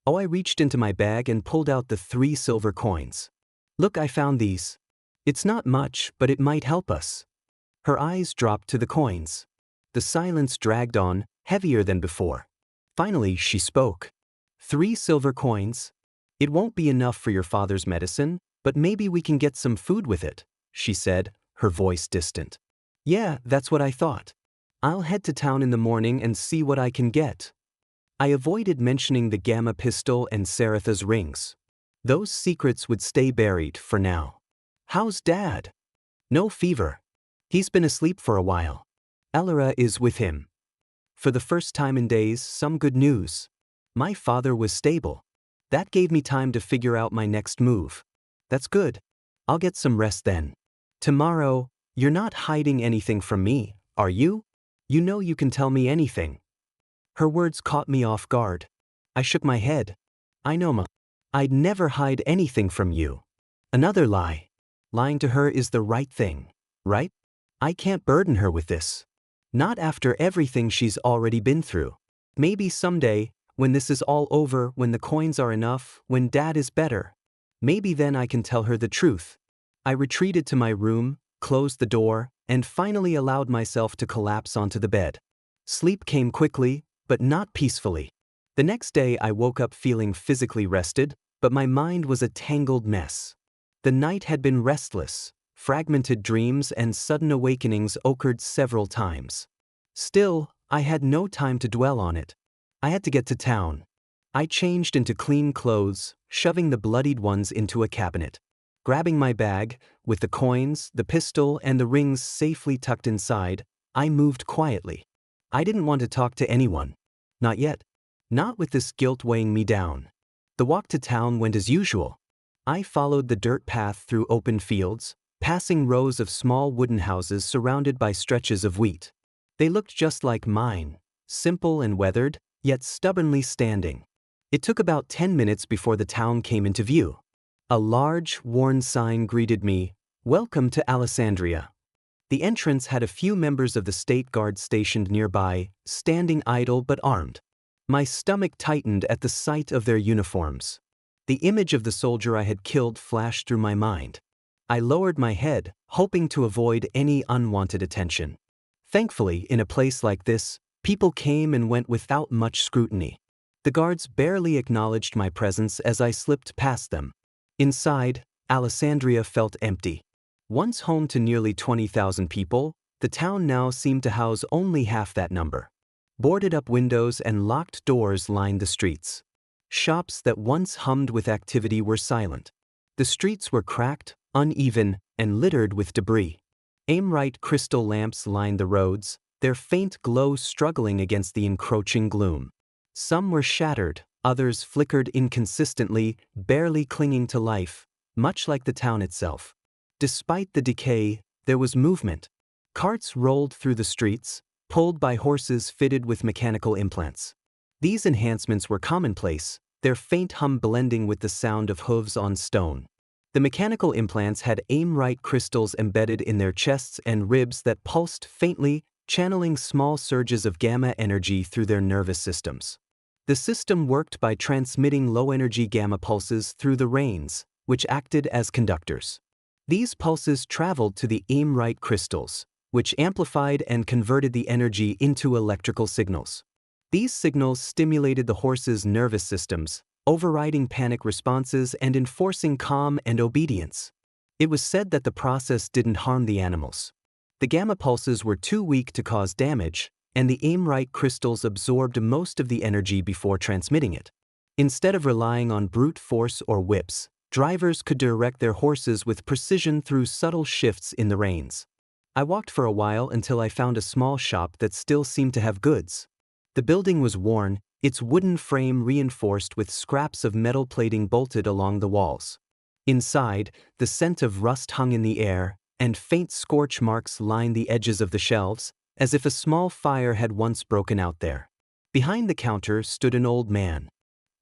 Oh, I reached into my bag and pulled out the 3 silver coins. Look, I found these. It's not much, but it might help us. Her eyes dropped to the coins. The silence dragged on, heavier than before. Finally, she spoke. 3 silver coins? It won't be enough for your father's medicine, but maybe we can get some food with it, she said, her voice distant. Yeah, that's what I thought. I'll head to town in the morning and see what I can get. I avoided mentioning the gamma pistol and Saratha's rings. Those secrets would stay buried for now. How's Dad? No fever. He's been asleep for a while. Elora is with him. For the first time in days, some good news. My father was stable. That gave me time to figure out my next move. That's good. I'll get some rest then. Tomorrow, you're not hiding anything from me, are you? You know you can tell me anything. Her words caught me off guard. I shook my head. I know, Ma. I'd never hide anything from you. Another lie. Lying to her is the right thing, right? I can't burden her with this. Not after everything she's already been through. Maybe someday, when this is all over, when the coins are enough, when Dad is better. Maybe then I can tell her the truth. I retreated to my room, closed the door, and finally allowed myself to collapse onto the bed. Sleep came quickly, but not peacefully. The next day I woke up feeling physically rested, but my mind was a tangled mess. The night had been restless. Fragmented dreams and sudden awakenings occurred several times. Still, I had no time to dwell on it. I had to get to town. I changed into clean clothes, shoving the bloodied ones into a cabinet. Grabbing my bag, with the coins, the pistol, and the rings safely tucked inside, I moved quietly. I didn't want to talk to anyone. Not yet. Not with this guilt weighing me down. The walk to town went as usual. I followed the dirt path through open fields, passing rows of small wooden houses surrounded by stretches of wheat. They looked just like mine, simple and weathered, yet stubbornly standing. It took about 10 minutes before the town came into view. A large, worn sign greeted me, "Welcome to Alessandria." The entrance had a few members of the state guard stationed nearby, standing idle but armed. My stomach tightened at the sight of their uniforms. The image of the soldier I had killed flashed through my mind. I lowered my head, hoping to avoid any unwanted attention. Thankfully, in a place like this, people came and went without much scrutiny. The guards barely acknowledged my presence as I slipped past them. Inside, Alessandria felt empty. Once home to nearly 20,000 people, the town now seemed to house only half that number. Boarded-up windows and locked doors lined the streets. Shops that once hummed with activity were silent. The streets were cracked, uneven, and littered with debris. Aimrite crystal lamps lined the roads, their faint glow struggling against the encroaching gloom. Some were shattered, others flickered inconsistently, barely clinging to life, much like the town itself. Despite the decay, there was movement. Carts rolled through the streets, pulled by horses fitted with mechanical implants. These enhancements were commonplace, their faint hum blending with the sound of hooves on stone. The mechanical implants had Aimrite crystals embedded in their chests and ribs that pulsed faintly, channeling small surges of gamma energy through their nervous systems. The system worked by transmitting low-energy gamma pulses through the reins, which acted as conductors. These pulses traveled to the Aimrite crystals, which amplified and converted the energy into electrical signals. These signals stimulated the horses' nervous systems, overriding panic responses and enforcing calm and obedience. It was said that the process didn't harm the animals. The gamma pulses were too weak to cause damage, and the Aimrite crystals absorbed most of the energy before transmitting it. Instead of relying on brute force or whips, drivers could direct their horses with precision through subtle shifts in the reins. I walked for a while until I found a small shop that still seemed to have goods. The building was worn, its wooden frame reinforced with scraps of metal plating bolted along the walls. Inside, the scent of rust hung in the air, and faint scorch marks lined the edges of the shelves, as if a small fire had once broken out there. Behind the counter stood an old man.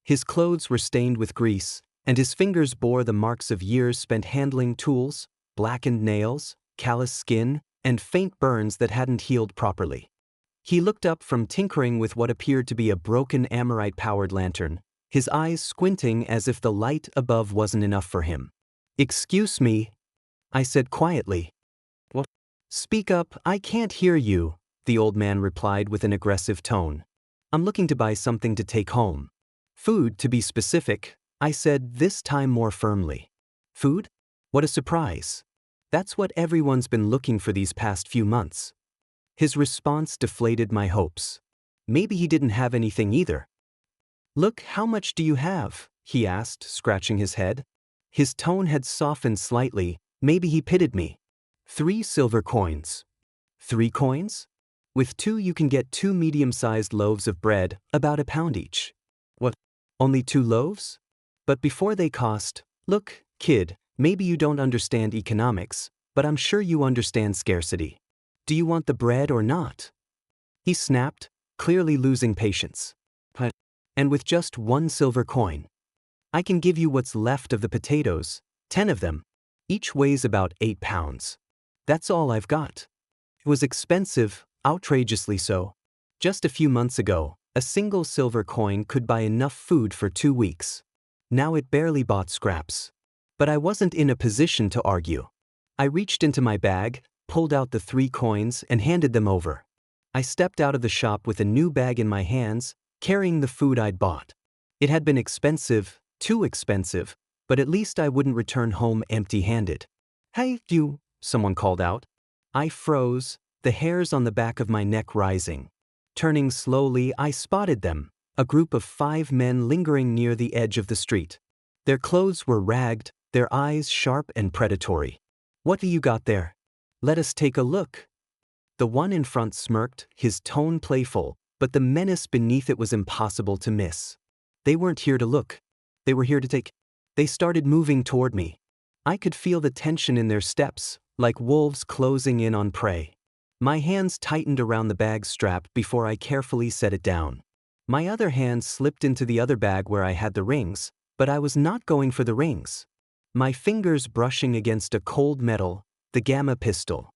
His clothes were stained with grease, and his fingers bore the marks of years spent handling tools, blackened nails, callous skin, and faint burns that hadn't healed properly. He looked up from tinkering with what appeared to be a broken Amorite-powered lantern, his eyes squinting as if the light above wasn't enough for him. "Excuse me," I said quietly. "What?" "Speak up, I can't hear you," the old man replied with an aggressive tone. "I'm looking to buy something to take home. Food, to be specific," I said, this time more firmly. "Food? What a surprise. That's what everyone's been looking for these past few months." His response deflated my hopes. Maybe he didn't have anything either. "Look, how much do you have?" he asked, scratching his head. His tone had softened slightly. Maybe he pitied me. 3 silver coins. 3 coins? With 2 you can get 2 medium-sized loaves of bread, about £1 each. What? Only 2 loaves? But before they cost, look, kid, maybe you don't understand economics, but I'm sure you understand scarcity. Do you want the bread or not? He snapped, clearly losing patience. But, and with just 1 silver coin, I can give you what's left of the potatoes, 10 of them. Each weighs about 8 pounds. That's all I've got. It was expensive, outrageously so. Just a few months ago, a single silver coin could buy enough food for 2 weeks. Now it barely bought scraps. But I wasn't in a position to argue. I reached into my bag, pulled out the 3 coins, and handed them over. I stepped out of the shop with a new bag in my hands, carrying the food I'd bought. It had been expensive, too expensive, but at least I wouldn't return home empty-handed. "Hey, you," someone called out. I froze, the hairs on the back of my neck rising. Turning slowly, I spotted them, a group of 5 men lingering near the edge of the street. Their clothes were ragged, their eyes sharp and predatory. "What do you got there? Let us take a look." The one in front smirked, his tone playful, but the menace beneath it was impossible to miss. They weren't here to look. They were here to take. They started moving toward me. I could feel the tension in their steps, like wolves closing in on prey. My hands tightened around the bag strap before I carefully set it down. My other hand slipped into the other bag where I had the rings, but I was not going for the rings. My fingers brushing against a cold metal, the gamma pistol.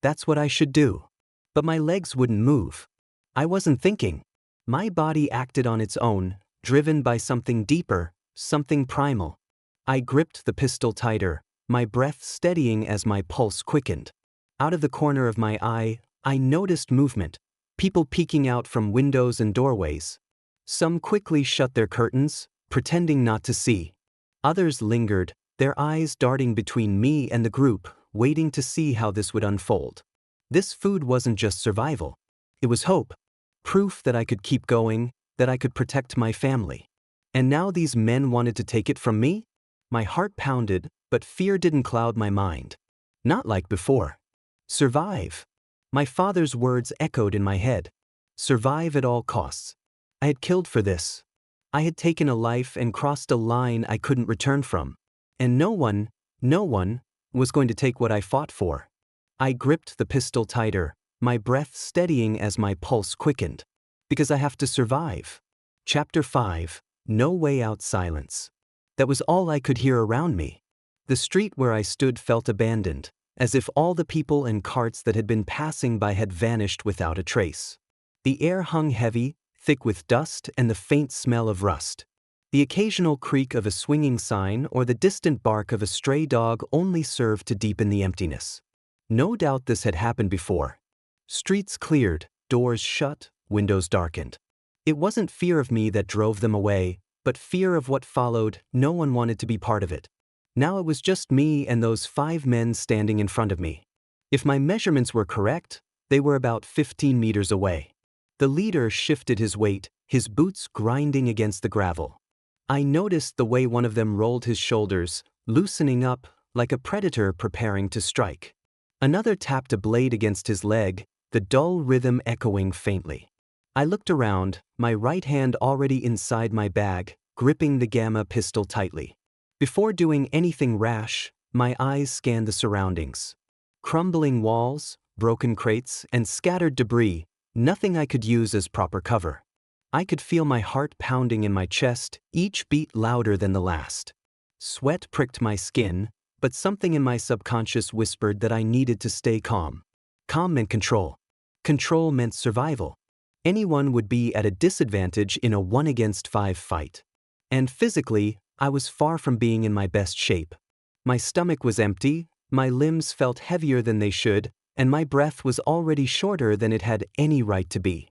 That's what I should do. But my legs wouldn't move. I wasn't thinking. My body acted on its own, driven by something deeper, something primal. I gripped the pistol tighter, my breath steadying as my pulse quickened. Out of the corner of my eye, I noticed movement, people peeking out from windows and doorways. Some quickly shut their curtains, pretending not to see. Others lingered, their eyes darting between me and the group, waiting to see how this would unfold. This food wasn't just survival. It was hope. Proof that I could keep going, that I could protect my family. And now these men wanted to take it from me? My heart pounded, but fear didn't cloud my mind. Not like before. Survive. My father's words echoed in my head. Survive at all costs. I had killed for this. I had taken a life and crossed a line I couldn't return from. And no one was going to take what I fought for. I gripped the pistol tighter, my breath steadying as my pulse quickened. Because I have to survive. Chapter 5, No Way Out Silence. That was all I could hear around me. The street where I stood felt abandoned, as if all the people and carts that had been passing by had vanished without a trace. The air hung heavy, thick with dust and the faint smell of rust. The occasional creak of a swinging sign or the distant bark of a stray dog only served to deepen the emptiness. No doubt this had happened before. Streets cleared, doors shut, windows darkened. It wasn't fear of me that drove them away, but fear of what followed. No one wanted to be part of it. Now it was just me and those 5 men standing in front of me. If my measurements were correct, they were about 15 meters away. The leader shifted his weight, his boots grinding against the gravel. I noticed the way one of them rolled his shoulders, loosening up, like a predator preparing to strike. Another tapped a blade against his leg, the dull rhythm echoing faintly. I looked around, my right hand already inside my bag, gripping the gamma pistol tightly. Before doing anything rash, my eyes scanned the surroundings. Crumbling walls, broken crates, and scattered debris, nothing I could use as proper cover. I could feel my heart pounding in my chest, each beat louder than the last. Sweat pricked my skin, but something in my subconscious whispered that I needed to stay calm. Calm meant control. Control meant survival. Anyone would be at a disadvantage in a 1-against-5 fight. And physically, I was far from being in my best shape. My stomach was empty, my limbs felt heavier than they should, and my breath was already shorter than it had any right to be.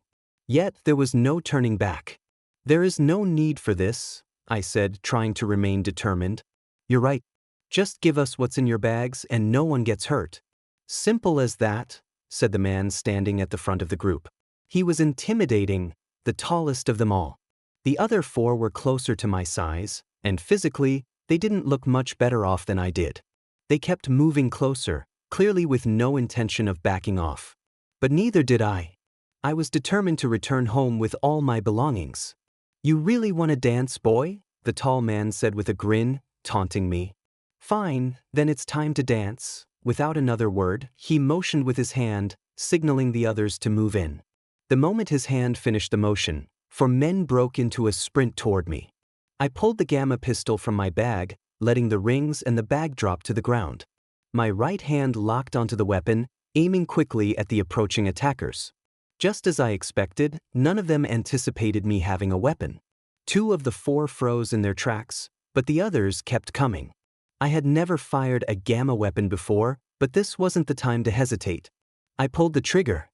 Yet there was no turning back. "There is no need for this," I said, trying to remain determined. "You're right. Just give us what's in your bags and no one gets hurt." "Simple as that," said the man standing at the front of the group. He was intimidating, the tallest of them all. The other 4 were closer to my size, and physically, they didn't look much better off than I did. They kept moving closer, clearly with no intention of backing off. But neither did I. I was determined to return home with all my belongings. "You really want to dance, boy?" the tall man said with a grin, taunting me. "Fine, then it's time to dance." Without another word, he motioned with his hand, signaling the others to move in. The moment his hand finished the motion, 4 men broke into a sprint toward me. I pulled the gamma pistol from my bag, letting the rings and the bag drop to the ground. My right hand locked onto the weapon, aiming quickly at the approaching attackers. Just as I expected, none of them anticipated me having a weapon. 2 of the 4 froze in their tracks, but the others kept coming. I had never fired a gamma weapon before, but this wasn't the time to hesitate. I pulled the trigger.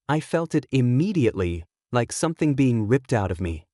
I felt it immediately, like something being ripped out of me.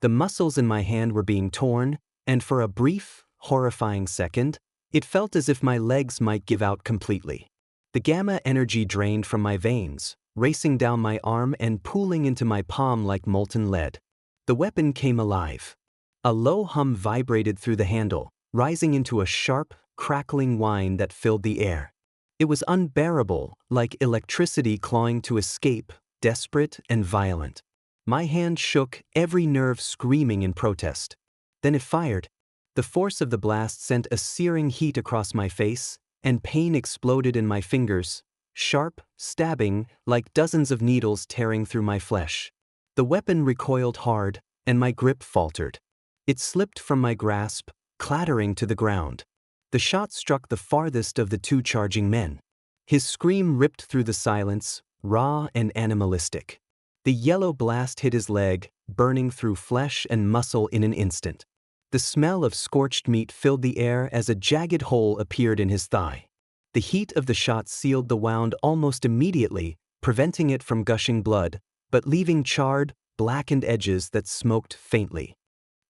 The muscles in my hand were being torn, and for a brief, horrifying second, it felt as if my legs might give out completely. The gamma energy drained from my veins, racing down my arm and pooling into my palm like molten lead. The weapon came alive. A low hum vibrated through the handle, rising into a sharp, crackling whine that filled the air. It was unbearable, like electricity clawing to escape, desperate and violent. My hand shook, every nerve screaming in protest. Then it fired. The force of the blast sent a searing heat across my face, and pain exploded in my fingers, sharp, stabbing, like dozens of needles tearing through my flesh. The weapon recoiled hard, and my grip faltered. It slipped from my grasp, clattering to the ground. The shot struck the farthest of the 2 charging men. His scream ripped through the silence, raw and animalistic. The yellow blast hit his leg, burning through flesh and muscle in an instant. The smell of scorched meat filled the air as a jagged hole appeared in his thigh. The heat of the shot sealed the wound almost immediately, preventing it from gushing blood, but leaving charred, blackened edges that smoked faintly.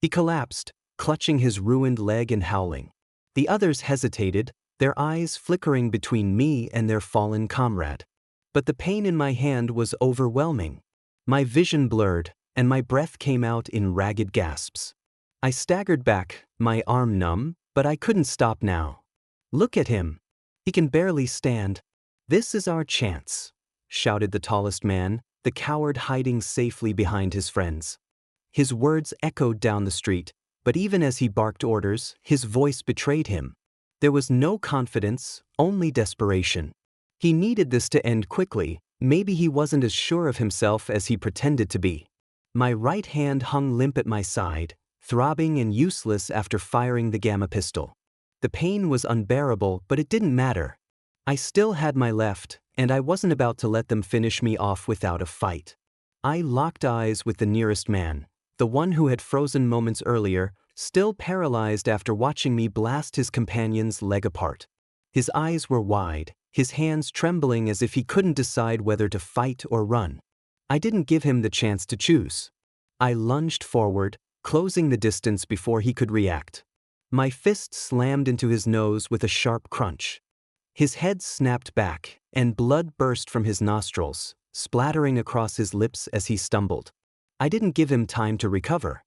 He collapsed, clutching his ruined leg and howling. The others hesitated, their eyes flickering between me and their fallen comrade. But the pain in my hand was overwhelming. My vision blurred, and my breath came out in ragged gasps. I staggered back, my arm numb, but I couldn't stop now. "Look at him. He can barely stand. This is our chance," shouted the tallest man, the coward hiding safely behind his friends. His words echoed down the street, but even as he barked orders, his voice betrayed him. There was no confidence, only desperation. He needed this to end quickly. Maybe he wasn't as sure of himself as he pretended to be. My right hand hung limp at my side, throbbing and useless after firing the gamma pistol. The pain was unbearable, but it didn't matter. I still had my left, and I wasn't about to let them finish me off without a fight. I locked eyes with the nearest man, the one who had frozen moments earlier, still paralyzed after watching me blast his companion's leg apart. His eyes were wide, his hands trembling as if he couldn't decide whether to fight or run. I didn't give him the chance to choose. I lunged forward, closing the distance before he could react. My fist slammed into his nose with a sharp crunch. His head snapped back, and blood burst from his nostrils, splattering across his lips as he stumbled. I didn't give him time to recover.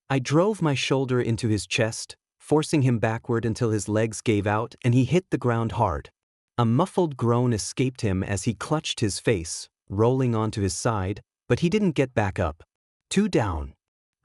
I drove my shoulder into his chest, forcing him backward until his legs gave out and he hit the ground hard. A muffled groan escaped him as he clutched his face, rolling onto his side, but he didn't get back up. 2 down.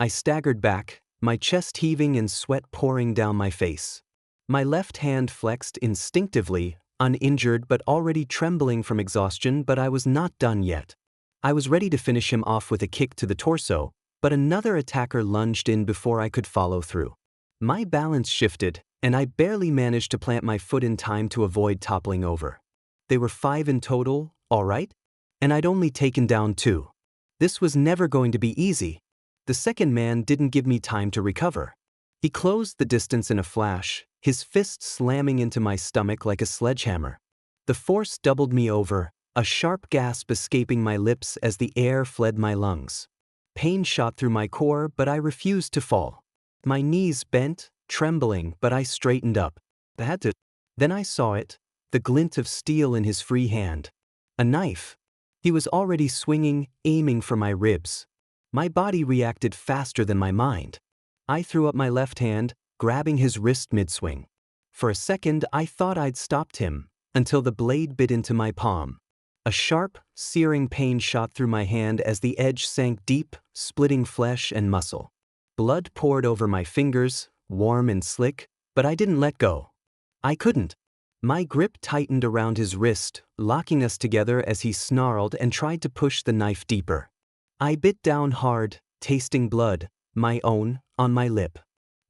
I staggered back, my chest heaving and sweat pouring down my face. My left hand flexed instinctively, uninjured but already trembling from exhaustion, but I was not done yet. I was ready to finish him off with a kick to the torso, but another attacker lunged in before I could follow through. My balance shifted, and I barely managed to plant my foot in time to avoid toppling over. They were 5 in total, all right? And I'd only taken down 2. This was never going to be easy. The second man didn't give me time to recover. He closed the distance in a flash, his fist slamming into my stomach like a sledgehammer. The force doubled me over, a sharp gasp escaping my lips as the air fled my lungs. Pain shot through my core, but I refused to fall. My knees bent, trembling, but I straightened up. I had to. Then I saw it, the glint of steel in his free hand. A knife. He was already swinging, aiming for my ribs. My body reacted faster than my mind. I threw up my left hand, grabbing his wrist mid-swing. For a second, I thought I'd stopped him, until the blade bit into my palm. A sharp, searing pain shot through my hand as the edge sank deep, splitting flesh and muscle. Blood poured over my fingers, warm and slick, but I didn't let go. I couldn't. My grip tightened around his wrist, locking us together as he snarled and tried to push the knife deeper. I bit down hard, tasting blood, my own, on my lip.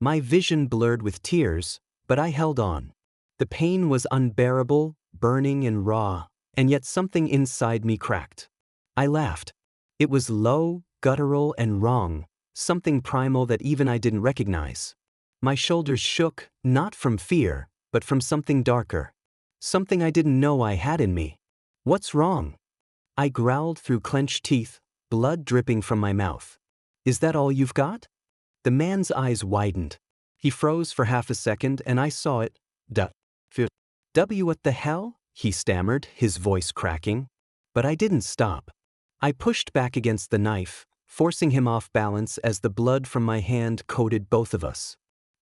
My vision blurred with tears, but I held on. The pain was unbearable, burning and raw, and yet something inside me cracked. I laughed. It was low, guttural, and wrong, something primal that even I didn't recognize. My shoulders shook, not from fear, but from something darker. Something I didn't know I had in me. What's wrong? I growled through clenched teeth, blood dripping from my mouth. Is that all you've got? The man's eyes widened. He froze for half a second and I saw it. What the hell? He stammered, his voice cracking. But I didn't stop. I pushed back against the knife, forcing him off balance as the blood from my hand coated both of us.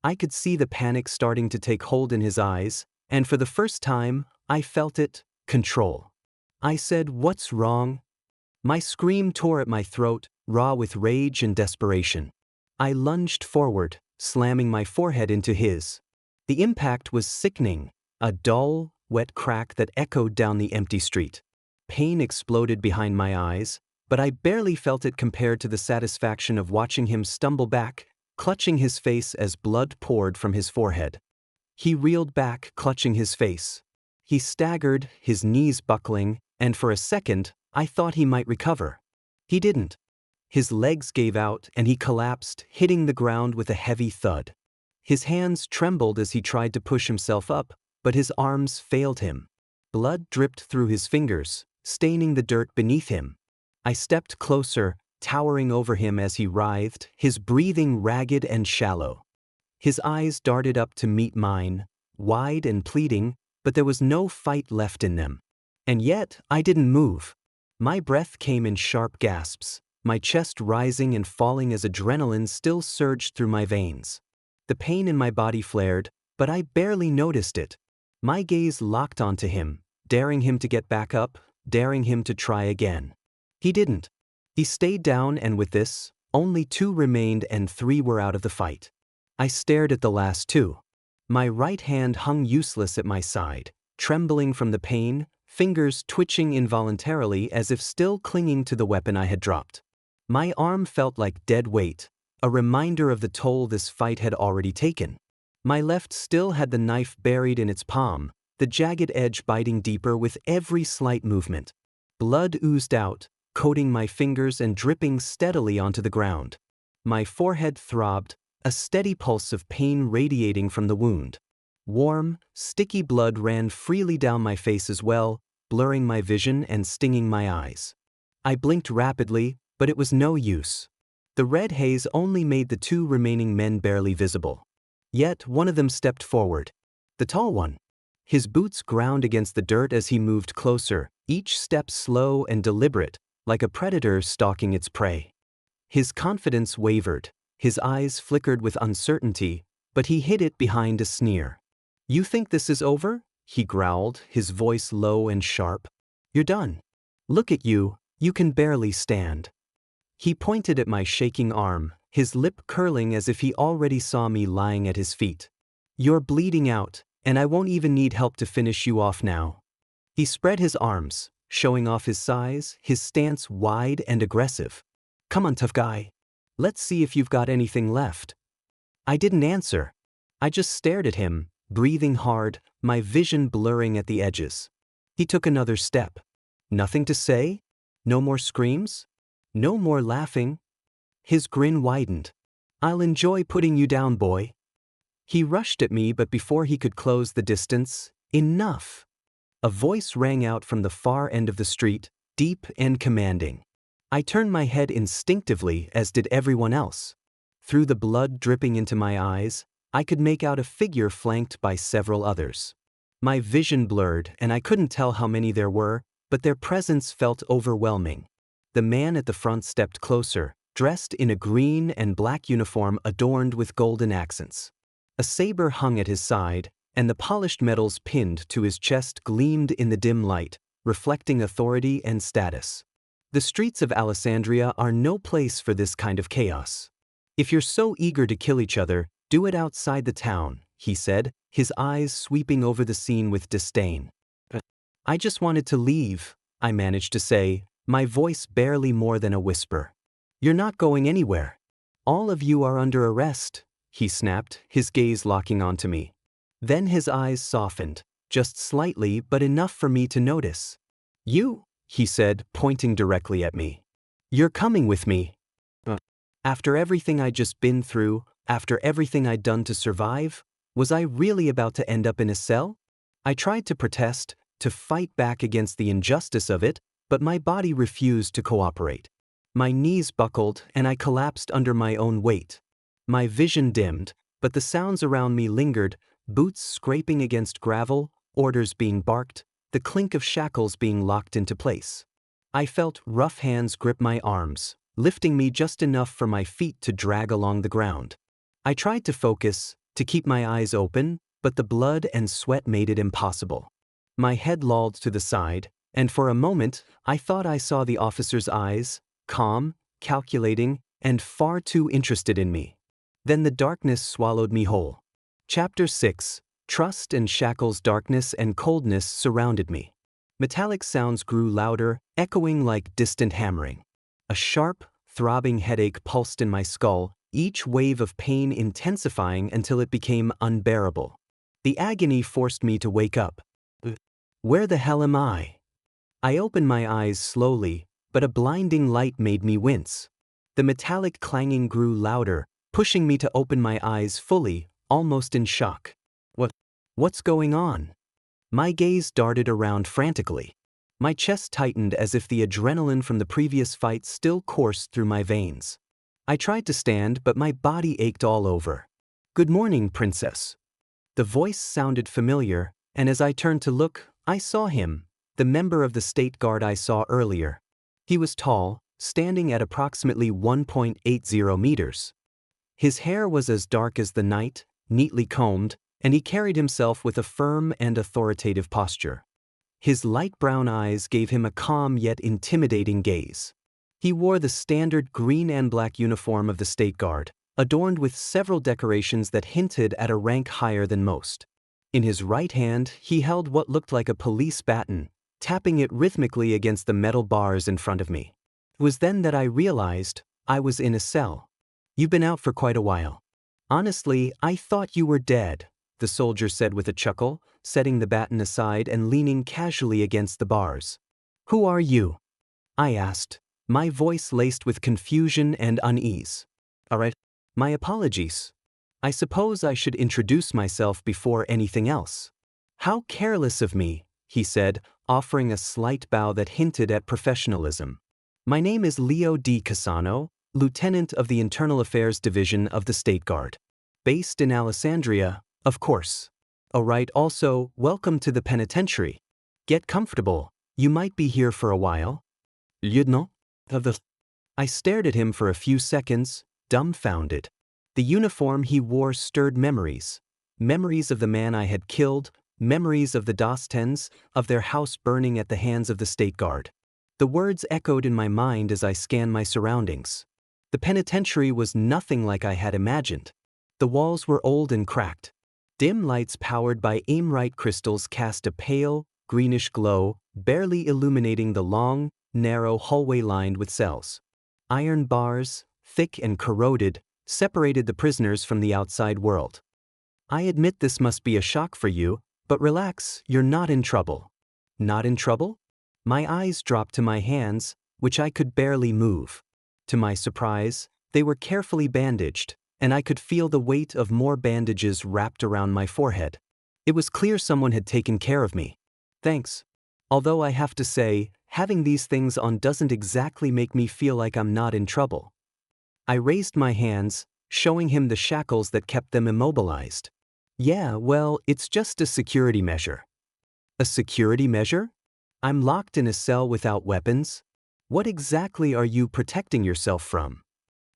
I could see the panic starting to take hold in his eyes, and for the first time, I felt it, control. I said, "What's wrong?" My scream tore at my throat, raw with rage and desperation. I lunged forward, slamming my forehead into his. The impact was sickening, a dull, wet crack that echoed down the empty street. Pain exploded behind my eyes, but I barely felt it compared to the satisfaction of watching him stumble back, clutching his face as blood poured from his forehead. He reeled back, clutching his face. He staggered, his knees buckling, and for a second, I thought he might recover. He didn't. His legs gave out and he collapsed, hitting the ground with a heavy thud. His hands trembled as he tried to push himself up, but his arms failed him. Blood dripped through his fingers, staining the dirt beneath him. I stepped closer, towering over him as he writhed, his breathing ragged and shallow. His eyes darted up to meet mine, wide and pleading, but there was no fight left in them. And yet, I didn't move. My breath came in sharp gasps, my chest rising and falling as adrenaline still surged through my veins. The pain in my body flared, but I barely noticed it. My gaze locked onto him, daring him to get back up, daring him to try again. He didn't. He stayed down, and with this, only 2 remained and 3 were out of the fight. I stared at the last 2. My right hand hung useless at my side, trembling from the pain, fingers twitching involuntarily as if still clinging to the weapon I had dropped. My arm felt like dead weight, a reminder of the toll this fight had already taken. My left still had the knife buried in its palm, the jagged edge biting deeper with every slight movement. Blood oozed out, coating my fingers and dripping steadily onto the ground. My forehead throbbed, a steady pulse of pain radiating from the wound. Warm, sticky blood ran freely down my face as well, blurring my vision and stinging my eyes. I blinked rapidly, but it was no use. The red haze only made the 2 remaining men barely visible. Yet one of them stepped forward. The tall one. His boots ground against the dirt as he moved closer, each step slow and deliberate, like a predator stalking its prey. His confidence wavered, his eyes flickered with uncertainty, but he hid it behind a sneer. "You think this is over?" he growled, his voice low and sharp. "You're done. Look at you, you can barely stand." He pointed at my shaking arm, his lip curling as if he already saw me lying at his feet. "You're bleeding out, and I won't even need help to finish you off now." He spread his arms, showing off his size, his stance wide and aggressive. "Come on, tough guy. Let's see if you've got anything left." I didn't answer. I just stared at him, breathing hard, my vision blurring at the edges. He took another step. Nothing to say? No more screams? No more laughing. His grin widened. I'll enjoy putting you down, boy. He rushed at me, but before he could close the distance, enough. A voice rang out from the far end of the street, deep and commanding. I turned my head instinctively, as did everyone else. Through the blood dripping into my eyes, I could make out a figure flanked by several others. My vision blurred, and I couldn't tell how many there were, but their presence felt overwhelming. The man at the front stepped closer, dressed in a green and black uniform adorned with golden accents. A saber hung at his side, and the polished metals pinned to his chest gleamed in the dim light, reflecting authority and status. The streets of Alessandria are no place for this kind of chaos. If you're so eager to kill each other, do it outside the town, he said, his eyes sweeping over the scene with disdain. I just wanted to leave, I managed to say, my voice barely more than a whisper. You're not going anywhere. All of you are under arrest, he snapped, his gaze locking onto me. Then his eyes softened, just slightly but enough for me to notice. You, he said, pointing directly at me. You're coming with me. After everything I'd just been through, after everything I'd done to survive, was I really about to end up in a cell? I tried to protest, to fight back against the injustice of it, but my body refused to cooperate. My knees buckled and I collapsed under my own weight. My vision dimmed, but the sounds around me lingered, boots scraping against gravel, orders being barked, the clink of shackles being locked into place. I felt rough hands grip my arms, lifting me just enough for my feet to drag along the ground. I tried to focus, to keep my eyes open, but the blood and sweat made it impossible. My head lolled to the side, and for a moment, I thought I saw the officer's eyes, calm, calculating, and far too interested in me. Then the darkness swallowed me whole. Chapter 6. Trust and shackles. Darkness and coldness surrounded me. Metallic sounds grew louder, echoing like distant hammering. A sharp, throbbing headache pulsed in my skull, each wave of pain intensifying until it became unbearable. The agony forced me to wake up. Where the hell am I? I opened my eyes slowly, but a blinding light made me wince. The metallic clanging grew louder, pushing me to open my eyes fully, almost in shock. What's going on? My gaze darted around frantically. My chest tightened as if the adrenaline from the previous fight still coursed through my veins. I tried to stand, but my body ached all over. Good morning, princess. The voice sounded familiar, and as I turned to look, I saw him, the member of the state guard I saw earlier. He was tall, standing at approximately 1.80 meters. His hair was as dark as the night, neatly combed, and he carried himself with a firm and authoritative posture. His light brown eyes gave him a calm yet intimidating gaze. He wore the standard green and black uniform of the State Guard, adorned with several decorations that hinted at a rank higher than most. In his right hand, he held what looked like a police baton, tapping it rhythmically against the metal bars in front of me. It was then that I realized I was in a cell. You've been out for quite a while. Honestly, I thought you were dead, the soldier said with a chuckle, setting the baton aside and leaning casually against the bars. Who are you? I asked, my voice laced with confusion and unease. All right, my apologies. I suppose I should introduce myself before anything else. How careless of me, he said, offering a slight bow that hinted at professionalism. My name is Leo D. Cassano, Lieutenant of the Internal Affairs Division of the State Guard. Based in Alessandria, of course. Alright, also, welcome to the penitentiary. Get comfortable, you might be here for a while. Lieutenant? I stared at him for a few seconds, dumbfounded. The uniform he wore stirred memories. Memories of the man I had killed, memories of the Dostens, of their house burning at the hands of the State Guard. The words echoed in my mind as I scanned my surroundings. The penitentiary was nothing like I had imagined. The walls were old and cracked. Dim lights powered by aimrite crystals cast a pale, greenish glow, barely illuminating the long, narrow hallway lined with cells. Iron bars, thick and corroded, separated the prisoners from the outside world. I admit this must be a shock for you, but relax, you're not in trouble. Not in trouble? My eyes dropped to my hands, which I could barely move. To my surprise, they were carefully bandaged, and I could feel the weight of more bandages wrapped around my forehead. It was clear someone had taken care of me. Thanks. Although I have to say, having these things on doesn't exactly make me feel like I'm not in trouble. I raised my hands, showing him the shackles that kept them immobilized. Yeah, well, it's just a security measure. A security measure? I'm locked in a cell without weapons? What exactly are you protecting yourself from?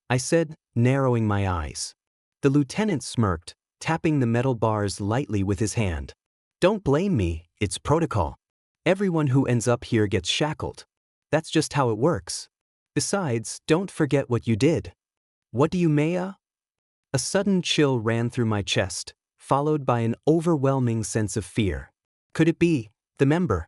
I said, narrowing my eyes. The lieutenant smirked, tapping the metal bars lightly with his hand. Don't blame me, it's protocol. Everyone who ends up here gets shackled. That's just how it works. Besides, don't forget what you did. What do you mean? A sudden chill ran through my chest, followed by an overwhelming sense of fear. Could it be the member?